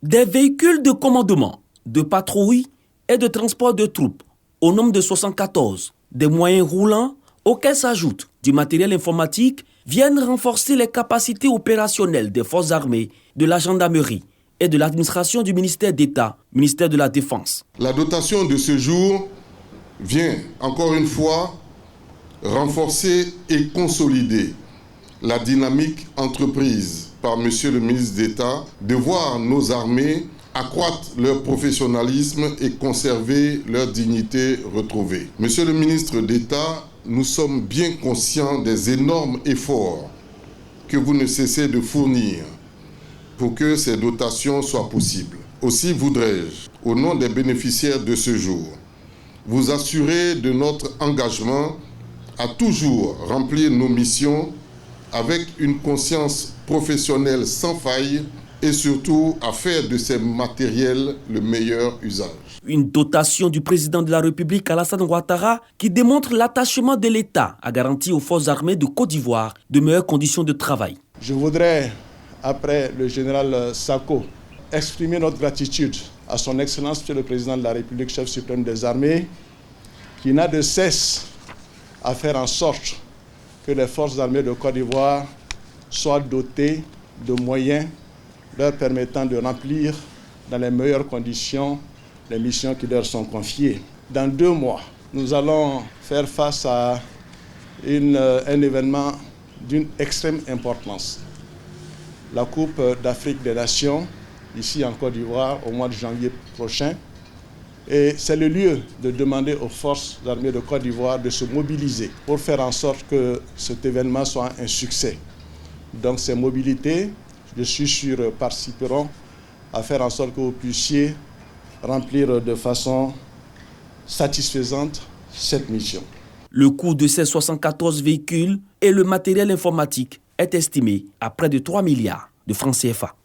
Des véhicules de commandement, de patrouille et de transport de troupes, au nombre de 74, des moyens roulants auxquels s'ajoute du matériel informatique, viennent renforcer les capacités opérationnelles des forces armées, de la gendarmerie et de l'administration du ministère d'État, ministère de la Défense. La dotation de ce jour vient, encore une fois, renforcer et consolider la dynamique entreprise par Monsieur le ministre d'État de voir nos armées accroître leur professionnalisme et conserver leur dignité retrouvée. Monsieur le ministre d'État, nous sommes bien conscients des énormes efforts que vous ne cessez de fournir pour que ces dotations soient possibles. Aussi voudrais-je, au nom des bénéficiaires de ce jour, vous assurer de notre engagement à toujours remplir nos missions avec une conscience professionnelle sans faille et surtout à faire de ces matériels le meilleur usage. Une dotation du président de la République Alassane Ouattara qui démontre l'attachement de l'État à garantir aux forces armées de Côte d'Ivoire de meilleures conditions de travail. Je voudrais, après le général Sako, exprimer notre gratitude à son Excellence, Monsieur le Président de la République, chef suprême des armées, qui n'a de cesse à faire en sorte que les forces armées de Côte d'Ivoire soient dotées de moyens leur permettant de remplir dans les meilleures conditions les missions qui leur sont confiées. Dans 2 mois, nous allons faire face à un événement d'une extrême importance. La Coupe d'Afrique des Nations, ici en Côte d'Ivoire, au mois de janvier prochain. Et c'est le lieu de demander aux forces armées de Côte d'Ivoire de se mobiliser pour faire en sorte que cet événement soit un succès. Donc ces mobilités, je suis sûr, participeront à faire en sorte que vous puissiez remplir de façon satisfaisante cette mission. Le coût de ces 74 véhicules et le matériel informatique est estimé à près de 3 milliards de francs CFA.